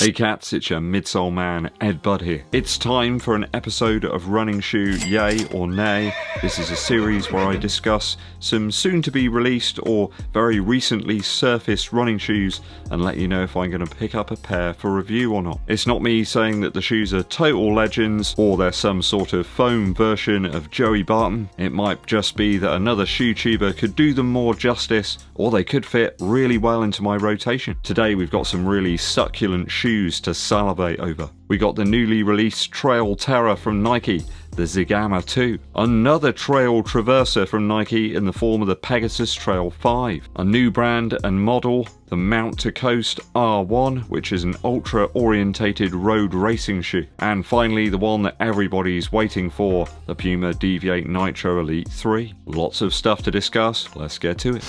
Hey cats, it's your midsole man, EDDBUD here. It's time for an episode of Running Shoe Yay or Nay. This is a series where I discuss some soon to be released or very recently surfaced running shoes and let you know if I'm going to pick up a pair for review or not. It's not me saying that the shoes are total legends or they're some sort of foam version of Joey Barton. It might just be that another shoe tuber could do them more justice, or they could fit really well into my rotation. Today we've got some really succulent shoes to salivate over. We got the newly released Trail Terror from Nike, the Zigama 2, another trail traverser from Nike in the form of the Pegasus Trail 5, a new brand and model, the Mount to Coast R1, which is an ultra orientated road racing shoe, and finally the one that everybody's waiting for, the PUMA DEVIATE NITRO Elite 3. Lots of stuff to discuss, let's get to it.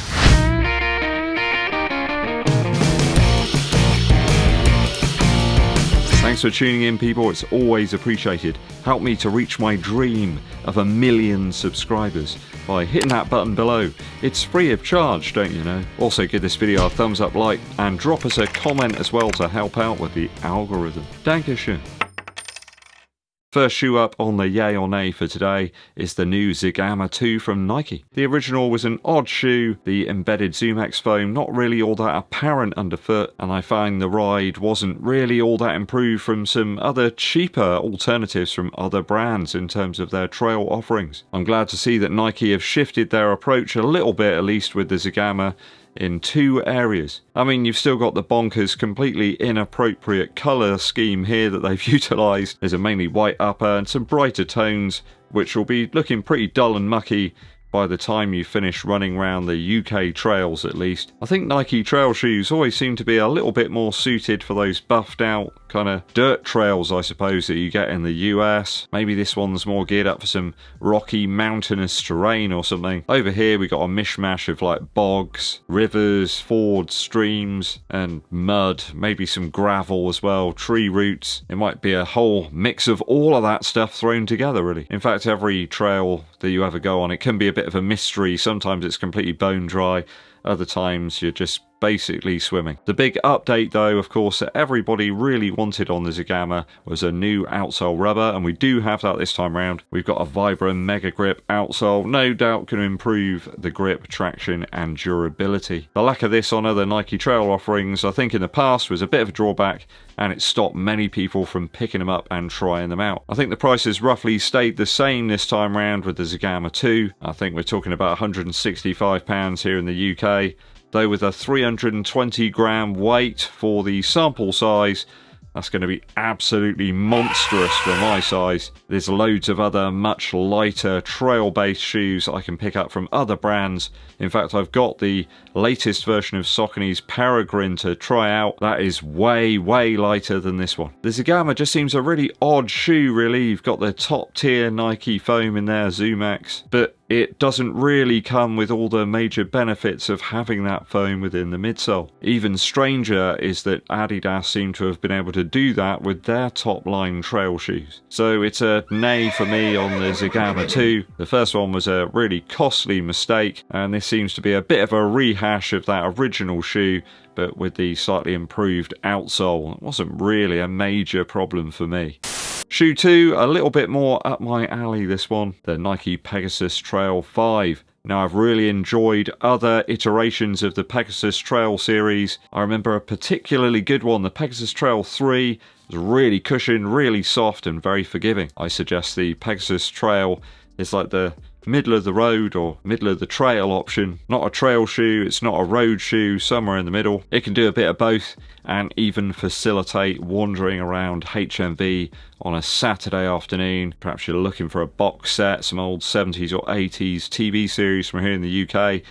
Thanks for tuning in, people. It's always appreciated. Help me to reach my dream of 1 million subscribers by hitting that button below. It's free of charge, don't you know? Also give this video a thumbs up like and drop us a comment as well to help out with the algorithm. Dankeschön. First shoe up on the yay or nay for today is the new Zigama 2 from Nike. The original was an odd shoe, the embedded ZoomX foam not really all that apparent underfoot, and I find the ride wasn't really all that improved from some other cheaper alternatives from other brands in terms of their trail offerings. I'm glad to see that Nike have shifted their approach a little bit, at least with the Zigama, in two areas. I mean, you've still got the bonkers, completely inappropriate colour scheme here that they've utilised. There's a mainly white upper and some brighter tones, which will be looking pretty dull and mucky by the time you finish running around the UK trails at least. I think Nike trail shoes always seem to be a little bit more suited for those buffed out kind of dirt trails, I suppose, that you get in the US. Maybe this one's more geared up for some rocky mountainous terrain or something. Over here we got a mishmash of like bogs, rivers, fords, streams and mud, maybe some gravel as well, tree roots. It might be a whole mix of all of that stuff thrown together really. In fact, every trail that you ever go on, it can be a bit of a mystery. Sometimes it's completely bone dry, other times you're just basically swimming. The big update though, of course, that everybody really wanted on the Zigama was a new outsole rubber, and we do have that this time around. We've got a Vibram Mega Grip outsole, no doubt going to improve the grip, traction and durability. The lack of this on other Nike trail offerings, I think in the past, was a bit of a drawback, and it stopped many people from picking them up and trying them out. I think the prices roughly stayed the same this time around with the Zigama 2. I think we're talking about £165 here in the UK, though with a 320 gram weight for the sample size, that's going to be absolutely monstrous for my size. There's loads of other much lighter trail-based shoes I can pick up from other brands. In fact, I've got the latest version of Saucony's Peregrine to try out. That is way, way lighter than this one. The Zigama just seems a really odd shoe, really. You've got the top-tier Nike foam in there, ZoomX, but it doesn't really come with all the major benefits of having that foam within the midsole. Even stranger is that Adidas seem to have been able to do that with their top-line trail shoes. So it's a nay for me on the Zigama 2. The first one was a really costly mistake, and this seems to be a bit of a rehash of that original shoe, but with the slightly improved outsole. It wasn't really a major problem for me. Shoe 2, a little bit more up my alley, this one, the Nike Pegasus Trail 5. Now, I've really enjoyed other iterations of the Pegasus Trail series. I remember a particularly good one, the Pegasus Trail 3. It was really cushioned, really soft and very forgiving. I suggest the Pegasus Trail is like the middle of the road or middle of the trail option. Not a trail shoe, it's not a road shoe, somewhere in the middle. It can do a bit of both and even facilitate wandering around HMV on a Saturday afternoon. Perhaps you're looking for a box set, some old 70s or 80s TV series from here in the UK.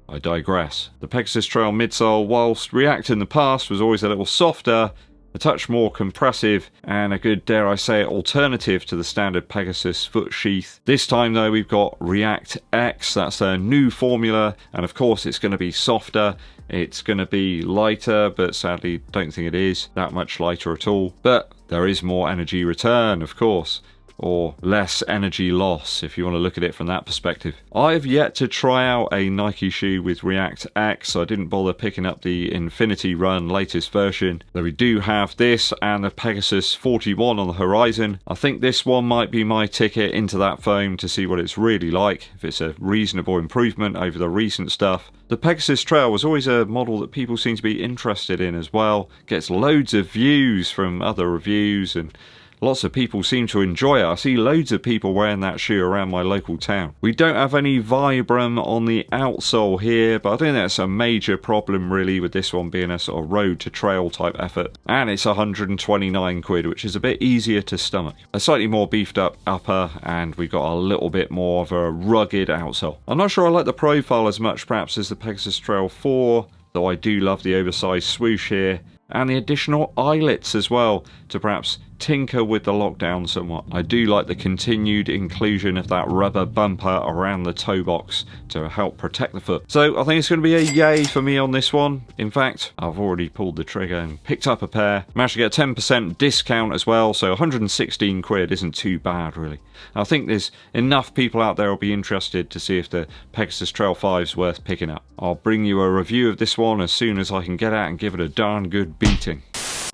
I digress. The Pegasus Trail midsole, whilst React in the past was always a little softer, a touch more compressive, and a good, dare I say it, alternative to the standard Pegasus foot sheath. This time though, we've got React X. That's a new formula, and of course it's going to be softer, it's going to be lighter, but sadly don't think it is that much lighter at all. But there is more energy return, of course. or less energy loss, if you want to look at it from that perspective. I've yet to try out a Nike shoe with React X. I didn't bother picking up the Infinity Run latest version, though we do have this and the Pegasus 41 on the horizon. I think this one might be my ticket into that foam to see what it's really like, if it's a reasonable improvement over the recent stuff. The Pegasus Trail was always a model that people seem to be interested in as well. Gets loads of views from other reviews and lots of people seem to enjoy it. I see loads of people wearing that shoe around my local town. We don't have any Vibram on the outsole here, but I don't think that's a major problem really, with this one being a sort of road to trail type effort. And it's 129 quid, which is a bit easier to stomach. A slightly more beefed up upper, and we've got a little bit more of a rugged outsole. I'm not sure I like the profile as much perhaps as the Pegasus Trail 4, though I do love the oversized swoosh here, and the additional eyelets as well to perhaps tinker with the lockdown somewhat. I do like the continued inclusion of that rubber bumper around the toe box to help protect the foot. So I think it's going to be a yay for me on this one. In fact, I've already pulled the trigger and picked up a pair. Managed to get a 10% discount as well, so 116 quid isn't too bad really. I think there's enough people out there who'll be interested to see if the Pegasus Trail 5 is worth picking up. I'll bring you a review of this one as soon as I can get out and give it a darn good beating.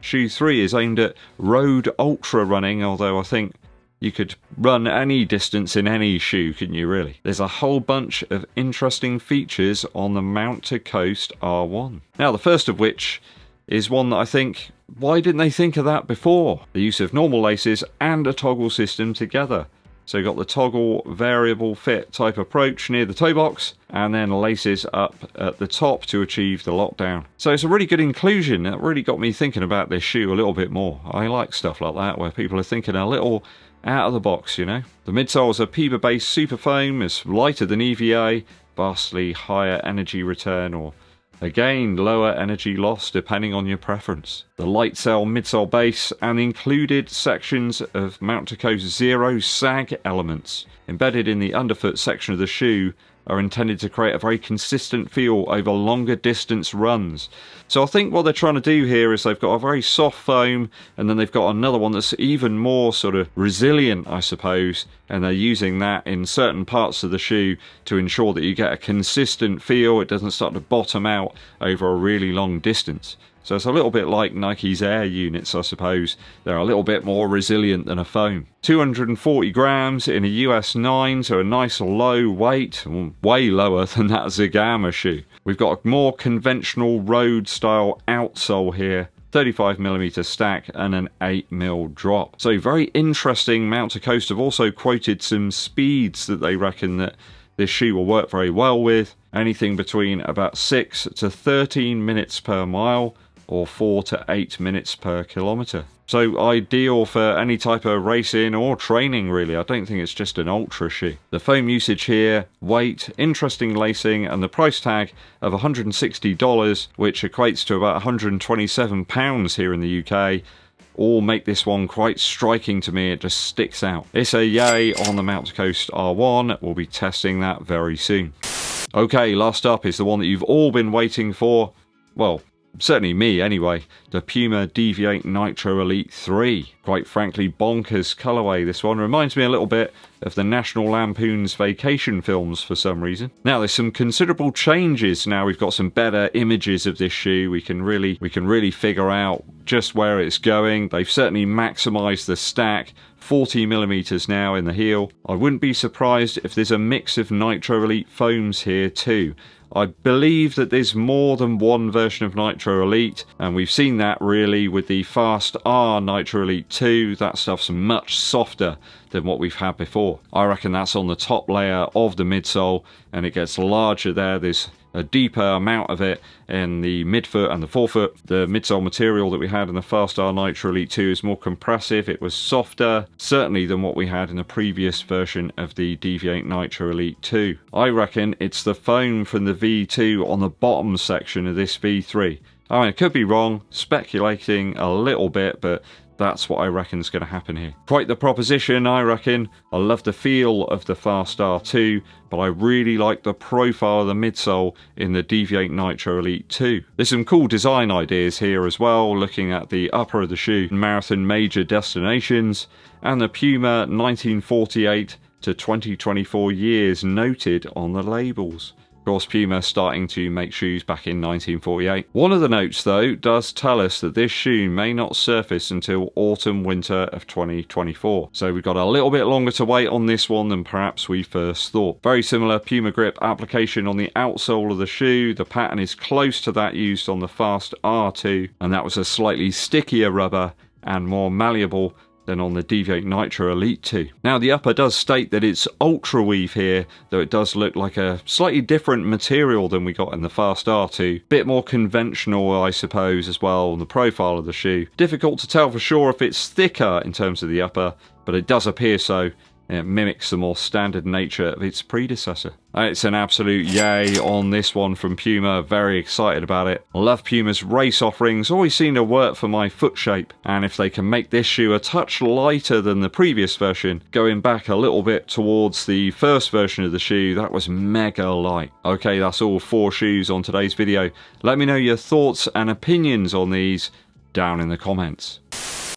Shoe 3 is aimed at road ultra running, although I think you could run any distance in any shoe, couldn't you really? There's a whole bunch of interesting features on the Mount to Coast R1. Now, the first of which is one that I think, why didn't they think of that before? The use of normal laces and a toggle system together. So you've got the toggle variable fit type approach near the toe box, and then laces up at the top to achieve the lockdown. So it's a really good inclusion. It really got me thinking about this shoe a little bit more. I like stuff like that where people are thinking a little out of the box, you know. The midsole is a PUMA based super foam. It's lighter than EVA, vastly higher energy return, or again, lower energy loss depending on your preference. The light cell midsole base and the included sections of Mount to Coast Zero sag elements embedded in the underfoot section of the shoe are intended to create a very consistent feel over longer distance runs. So I think what they're trying to do here is they've got a very soft foam, and then they've got another one that's even more sort of resilient, I suppose, and they're using that in certain parts of the shoe to ensure that you get a consistent feel. It doesn't start to bottom out over a really long distance. So it's a little bit like Nike's Air units, I suppose. They're a little bit more resilient than a foam. 240 grams in a US 9, so a nice low weight, way lower than that Zigama shoe. We've got a more conventional road style outsole here, 35mm stack and an 8mm drop. So very interesting. Mount to Coast have also quoted some speeds that they reckon that this shoe will work very well with. Anything between about 6 to 13 minutes per mile, or 4 to 8 minutes per kilometre. So ideal for any type of racing or training really. I don't think it's just an ultra shoe. The foam usage here, weight, interesting lacing, and the price tag of $160, which equates to about £127 here in the UK, all make this one quite striking to me. It just sticks out. It's a yay on the Mount to Coast R1. We'll be testing that very soon. Okay, last up is the one that you've all been waiting for. Well, certainly me anyway, the PUMA DEVIATE NITRO Elite 3. Quite frankly, bonkers colourway this one. Reminds me a little bit of the National Lampoon's vacation films for some reason. Now there's some considerable changes now. We've got some better images of this shoe. We can really figure out just where it's going. They've certainly maximised the stack. 40mm now in the heel. I wouldn't be surprised if there's a mix of Nitro Elite foams here too. I believe that there's more than one version of Nitro Elite, and we've seen that really with the Fast R Nitro Elite 2. That stuff's much softer than what we've had before. I reckon that's on the top layer of the midsole, and it gets larger there. There's a deeper amount of it in the midfoot and the forefoot. The midsole material that we had in the Fast R Nitro Elite 2 is more compressive. It was softer, certainly, than what we had in the previous version of the Deviate Nitro Elite 2. I reckon it's the foam from the V2 on the bottom section of this V3 I mean, I could be wrong, speculating a little bit, but that's what I reckon is going to happen here. Quite the proposition, I reckon. I love the feel of the Fast R2, but I really like the profile of the midsole in the Deviate Nitro Elite 2. There's some cool design ideas here as well, looking at the upper of the shoe, marathon major destinations, and the Puma 1948 to 2024 years noted on the labels. Of course, Puma starting to make shoes back in 1948. One of the notes, though, does tell us that this shoe may not surface until autumn-winter of 2024. So we've got a little bit longer to wait on this one than perhaps we first thought. Very similar Puma grip application on the outsole of the shoe. The pattern is close to that used on the Fast R2, and that was a slightly stickier rubber and more malleable than on the Deviate Nitro Elite 2. Now the upper does state that it's ultra weave here, though it does look like a slightly different material than we got in the Fast R2. Bit more conventional, I suppose, as well on the profile of the shoe. Difficult to tell for sure if it's thicker in terms of the upper, but it does appear so. It mimics the more standard nature of its predecessor. It's an absolute yay on this one from Puma. Very excited about it. I love Puma's race offerings. Always seem to work for my foot shape. And if they can make this shoe a touch lighter than the previous version, going back a little bit towards the first version of the shoe, that was mega light. Okay, that's all 4 shoes on today's video. Let me know your thoughts and opinions on these down in the comments.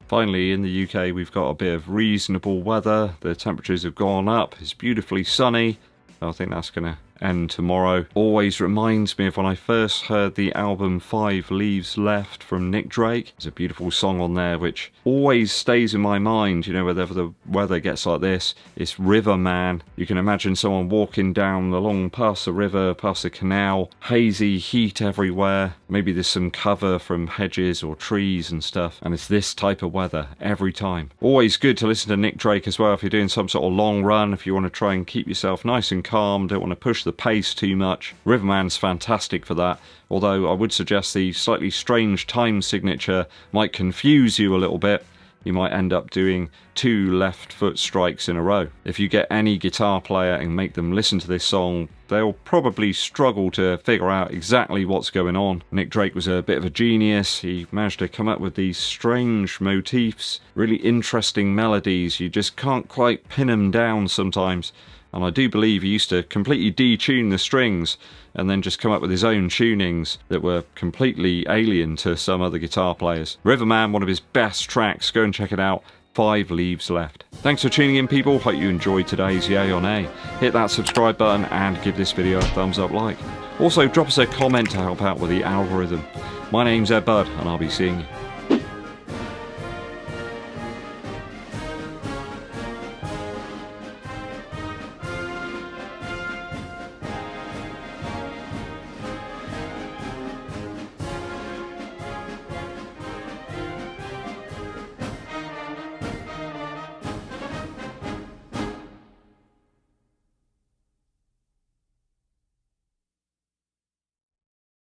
Finally, in the UK, we've got a bit of reasonable weather. The temperatures have gone up. It's beautifully sunny. I think that's going to end tomorrow. Always reminds me of when I first heard the album 5 Leaves Left from Nick Drake. There's a beautiful song on there which always stays in my mind, you know, whenever the weather gets like this. It's River Man. You can imagine someone walking down along past the river, past the canal, hazy heat everywhere. Maybe there's some cover from hedges or trees and stuff, and it's this type of weather every time. Always good to listen to Nick Drake as well if you're doing some sort of long run, if you want to try and keep yourself nice and calm, don't want to push the pace too much. Riverman's fantastic for that, although I would suggest the slightly strange time signature might confuse you a little bit. You might end up doing 2 left foot strikes in a row. If you get any guitar player and make them listen to this song, they'll probably struggle to figure out exactly what's going on. Nick Drake was a bit of a genius. He managed to come up with these strange motifs, really interesting melodies. You just can't quite pin them down sometimes. And I do believe he used to completely detune the strings and then just come up with his own tunings that were completely alien to some other guitar players. Riverman, one of his best tracks. Go and check it out. 5 Leaves Left. Thanks for tuning in, people. Hope you enjoyed today's Yay or Nay. Hit that subscribe button and give this video a thumbs up like. Also, drop us a comment to help out with the algorithm. My name's EDDBUD, and I'll be seeing you